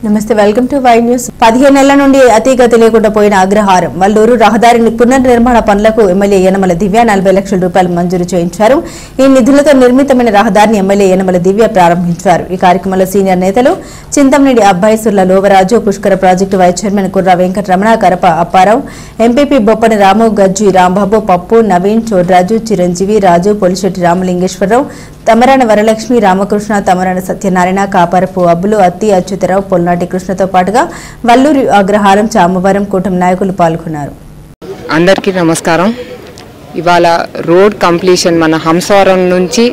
నమస్తే welcome to Y news 15 నెలల నుండి అతిగతి లేకుండా పోయిన అగ్రహారం వల్లూరు రహదారిని పునర్నిర్మాణ పనులకు ఎమ్మెల్యే యనమల దివ్య 40 లక్షల రూపాయలు మంజూరు చేయించారు. ఈ నిధులతో నిర్మితమైన రహదారిని ఎమ్మెల్యే యనమల దివ్య ప్రారంభించారు. ఈ కార్యక్రమంలో సీనియర్ నేతలు చింతమనేని అబ్బాయి సుర్ల లోవరాజు, పుష్కర ప్రాజెక్టు వైస్ చైర్మన్ కుర్ర వెంకటరమణ, కరప అప్పారావు, ఎంపీపీ బొప్పని రాము, గజ్జి రాంబాబు, పప్పు, నవీన్, చోడ్రాజు, చిరంజీవి, రాజు, పొలిశెట్టి రామలింగేశ్వరరావు, తమరాన వరలక్ష్మి, రామకృష్ణ, తమరాన సత్యనారాయణ, కాపరపు అబ్బులు, అత్తి అచ్యుతరావు, పొల్నాటి కృష్ణతో పాటుగా వల్లూరు అగ్రహారం, చామవరం కూటమి నాయకులు పాల్గొన్నారు. అందరికీ నమస్కారం. ఇవాళ రోడ్ కంప్లీషన్ మన హంసవరం నుంచి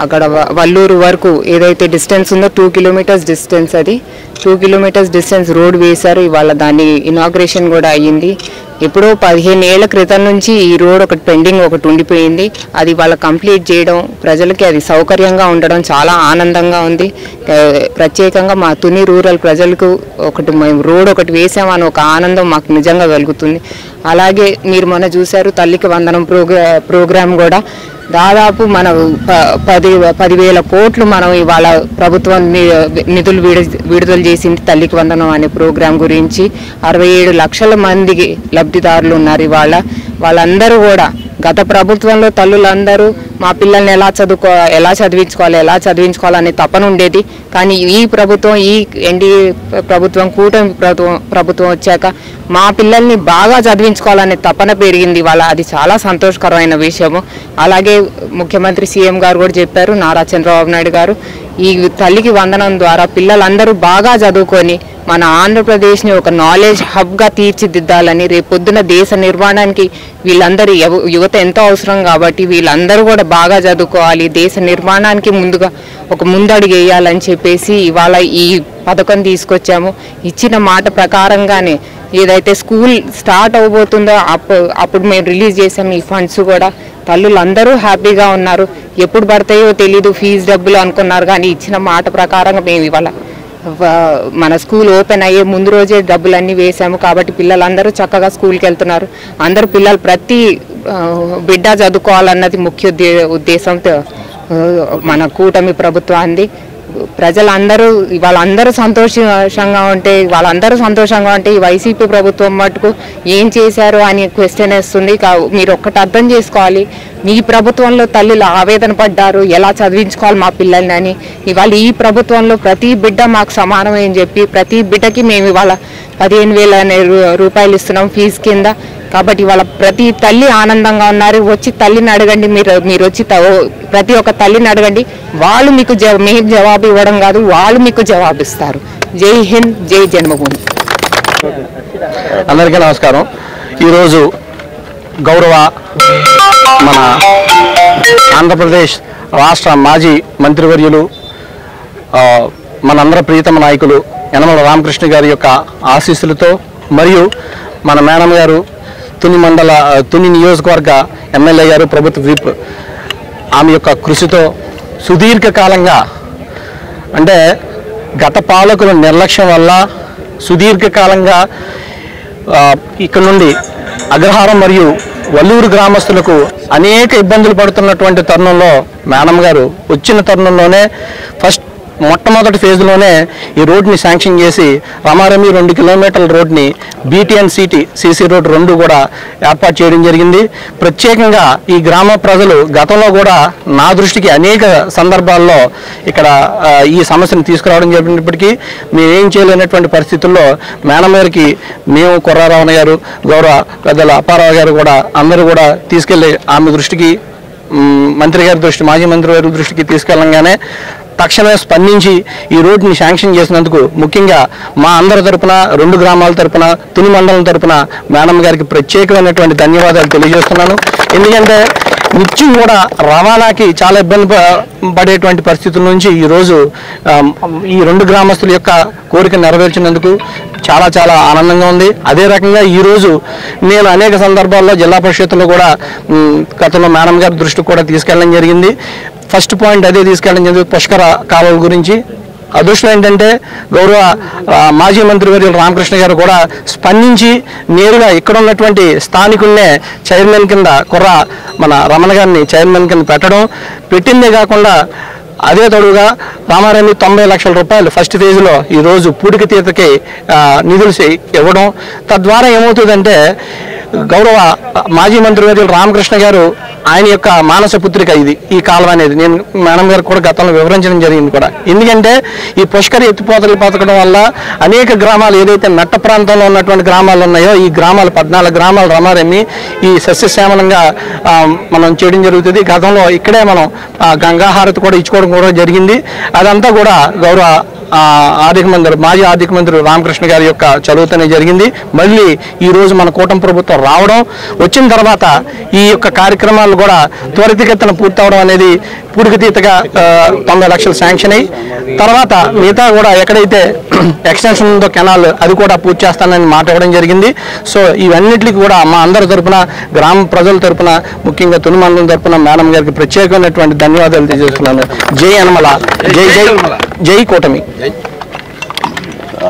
అక్కడ వల్లూరు వరకు ఏదైతే డిస్టెన్స్ ఉందో 2 కిలోమీటర్స్ డిస్టెన్స్, అది 2 కిలోమీటర్స్ డిస్టెన్స్ రోడ్ వేశారు. ఇవాళ దాని ఇనాగ్రేషన్ కూడా అయ్యింది. ఎప్పుడో 15 ఏళ్ల క్రితం నుంచి ఈ రోడ్ ఒకటి పెండింగ్ ఒకటి ఉండిపోయింది. అది వాళ్ళ కంప్లీట్ చేయడం, ప్రజలకి అది సౌకర్యంగా ఉండడం చాలా ఆనందంగా ఉంది. ప్రత్యేకంగా మా తుని రూరల్ ప్రజలకు రోడ్ ఒకటి వేసామని ఒక ఆనందం మాకు నిజంగా కలుగుతుంది. అలాగే మీరు మొన్న చూశారు తల్లికి వందనం ప్రోగ్రామ్ కూడా దాదాపు మన 10,000 కోట్లు మనం ఇవాళ ప్రభుత్వం నిధులు విడుదల చేసింది తల్లికి వందనం అనే ప్రోగ్రాం గురించి. 67 లక్షల మందికి లబ్ధిదారులు ఉన్నారు. ఇవాళ వాళ్ళందరూ కూడా గత ప్రభుత్వంలో తల్లులందరూ మా పిల్లల్ని ఎలా చదివించుకోవాలనే తపన ఉండేది. కానీ ఈ ప్రభుత్వం, ఈ ఎన్డీఏ ప్రభుత్వం, కూటమి ప్రభుత్వం వచ్చాక మా పిల్లల్ని బాగా చదివించుకోవాలనే తపన పెరిగింది. వాళ్ళ అది చాలా సంతోషకరమైన విషయము. అలాగే ముఖ్యమంత్రి సీఎం గారు కూడా చెప్పారు, నారా చంద్రబాబు నాయుడు గారు, ఈ తల్లికి వందనం ద్వారా పిల్లలందరూ బాగా చదువుకొని మన ఆంధ్రప్రదేశ్ని ఒక నాలెడ్జ్ హబ్గా తీర్చిదిద్దాలని, రేపొద్దున దేశ నిర్మాణానికి వీళ్ళందరూ యువత ఎంతో అవసరం కాబట్టి వీళ్ళందరూ కూడా బాగా చదువుకోవాలి, దేశ నిర్మాణానికి ముందుగా ఒక ముందడుగు వేయాలని చెప్పేసి ఇవాళ ఈ పథకం తీసుకొచ్చాము. ఇచ్చిన మాట ప్రకారంగానే ఏదైతే స్కూల్ స్టార్ట్ అవబోతుందో అప్పుడు మేము రిలీజ్ చేసాము ఈ ఫండ్స్ కూడా. తల్లులందరూ హ్యాపీగా ఉన్నారు. ఎప్పుడు పడతాయో తెలీదు, ఫీజు డబ్బులు అనుకున్నారు, కానీ ఇచ్చిన మాట ప్రకారంగా మేము ఇవాళ మన స్కూల్ ఓపెన్ అయ్యే ముందు రోజే డబ్బులన్నీ వేసాము. కాబట్టి పిల్లలందరూ చక్కగా స్కూల్కి వెళ్తున్నారు. అందరూ పిల్లలు ప్రతి బిడ్డ చదువుకోవాలన్నది ముఖ్య ఉద్దేశంతో మన కూటమి ప్రభుత్వాన్ని. ప్రజలందరూ వాళ్ళందరూ సంతోషంగా ఉంటే ఈ వైసీపీ ప్రభుత్వం మటుకు ఏం చేశారు అని క్వశ్చన్ వేస్తుంది. మీరు ఒక్కటి అర్థం చేసుకోవాలి, మీ ప్రభుత్వంలో తల్లులు ఆవేదన పడ్డారు ఎలా చదివించుకోవాలి మా పిల్లల్ని అని. ఇవాళ ఈ ప్రభుత్వంలో ప్రతి బిడ్డ మాకు సమానం అని చెప్పి ప్రతి బిడ్డకి మేము ఇవాళ 15,000 రూపాయలు ఇస్తున్నాం ఫీజు కింద. కాబట్టి ఇవాళ ప్రతి తల్లి ఆనందంగా ఉన్నారు. వచ్చి తల్లిని అడగండి, మీరు వచ్చి ప్రతి ఒక్క తల్లిని అడగండి, వాళ్ళు మీకు మేము జవాబు ఇవ్వడం కాదు, వాళ్ళు మీకు జవాబిస్తారు. జై హింద్, జై జన్మభూమి. అందరికీ నమస్కారం. ఈరోజు గౌరవ మన ఆంధ్రప్రదేశ్ రాష్ట్ర మాజీ మంత్రివర్యులు, మనందరి ప్రియతమ నాయకులు యనమల రామకృష్ణ గారి యొక్క ఆశీస్సులతో మరియు మన మేడం గారు తుని నియోజకవర్గ ఎమ్మెల్యే గారు, ప్రభుత్వ విప్, ఆమె యొక్క కృషితో సుదీర్ఘకాలంగా, అంటే గత పాలకుల నిర్లక్ష్యం వల్ల సుదీర్ఘకాలంగా ఇక్కడ నుండి అగ్రహారం మరియు వల్లూరు గ్రామస్తులకు అనేక ఇబ్బందులు పడుతున్నటువంటి తరుణంలో మేడం గారు వచ్చిన తరుణంలోనే మొట్టమొదటి ఫేజ్లోనే ఈ రోడ్ని శాంక్షన్ చేసి రమారమి 2 కిలోమీటర్ల రోడ్ని బీటీఎన్ సీసీ రోడ్ 2 కూడా ఏర్పాటు చేయడం జరిగింది. ప్రత్యేకంగా ఈ గ్రామ ప్రజలు గతంలో కూడా నా దృష్టికి అనేక సందర్భాల్లో ఇక్కడ ఈ సమస్యను తీసుకురావడం జరిగినప్పటికీ మేమేం చేయలేనటువంటి పరిస్థితుల్లో మేడం గారికి మేము కుర్రారావు గారు, గౌరవ పెద్దల అప్పారావు గారు కూడా అందరూ కూడా తీసుకెళ్ళి ఆమె దృష్టికి, మంత్రి గారి దృష్టి, మాజీ మంత్రి గారి దృష్టికి తీసుకెళ్ళంగానే తక్షణమే స్పందించి ఈ రోడ్ని శాంక్షన్ చేసినందుకు ముఖ్యంగా మా అందరి తరపున, 2 గ్రామాల తరపున, తుని మండలం తరపున మేడం గారికి ప్రత్యేకమైనటువంటి ధన్యవాదాలు తెలియజేస్తున్నాను. ఎందుకంటే నిత్యం కూడా రవాణాకి చాలా ఇబ్బంది పడేటువంటి పరిస్థితుల నుంచి ఈరోజు ఈ 2 గ్రామస్తుల యొక్క కోరిక నెరవేర్చినందుకు చాలా చాలా ఆనందంగా ఉంది. అదే రకంగా ఈరోజు నేను అనేక సందర్భాల్లో జిల్లా పరిషత్తులో కూడా గతంలో మేడం గారి దృష్టికి కూడా తీసుకెళ్ళడం జరిగింది. ఫస్ట్ పాయింట్ అదే తీసుకెళ్ళడం జరిగింది, పుష్కర కాలువల గురించి. అదృష్టం ఏంటంటే గౌరవ మాజీ మంత్రివర్యులు రామకృష్ణ గారు కూడా స్పందించి నేరుగా ఇక్కడ ఉన్నటువంటి స్థానికుల్నే చైర్మన్ కింద కుర్ర మన రమణ గారిని చైర్మన్ కింద పెట్టిందే కాకుండా అదే తోడుగా రామారెడ్డి 90 లక్షల రూపాయలు ఫస్ట్ ఫేజ్లో ఈరోజు పూడిక తీతకి నిధులు ఇవ్వడం, తద్వారా ఏమవుతుందంటే గౌరవ మాజీ మంత్రివర్యులు రామకృష్ణ గారు ఆయన యొక్క మానస పుత్రిక ఇది ఈ కాలువ అనేది. నేను మేడం గారికి కూడా గతంలో వివరించడం జరిగింది కూడా. ఎందుకంటే ఈ పుష్కర ఎత్తిపోతలు పథకడం వల్ల అనేక గ్రామాలు ఏదైతే మెట్ట ప్రాంతంలో ఉన్నటువంటి గ్రామాలు ఉన్నాయో ఈ గ్రామాలు 14 గ్రామాలు రమారెమ్మి ఈ సస్యశ్యామలంగా మనం చేయడం జరుగుతుంది. గతంలో ఇక్కడే మనం గంగాహారతి కూడా ఇచ్చుకోవడం కూడా జరిగింది. అదంతా కూడా గౌరవ మాజీ ఆర్థిక మంత్రి రామకృష్ణ గారి యొక్క చదువుతోనే జరిగింది. మళ్ళీ ఈరోజు మన కూటమి ప్రభుత్వం రావడం, వచ్చిన తర్వాత ఈ యొక్క కార్యక్రమాలు కూడా త్వరితగతిన పూర్తవడం అనేది పూడికతీతగా 90 లక్షలు శాంక్షన్ అయ్యి తర్వాత మిగతా కూడా ఎక్కడైతే ఎక్స్టెన్షన్ ఉందో కెనాల్ అది కూడా పూర్తి చేస్తానని మాట ఇవ్వడం జరిగింది. సో ఇవన్నిటికీ కూడా మా అందరి తరపున గ్రామ ప్రజల తరపున ముఖ్యంగా తుని మండలం తరపున మేడం గారికి ప్రత్యేకమైనటువంటి ధన్యవాదాలు తెలియజేస్తున్నాను. జై యనమల, జై జై జై కూటమి.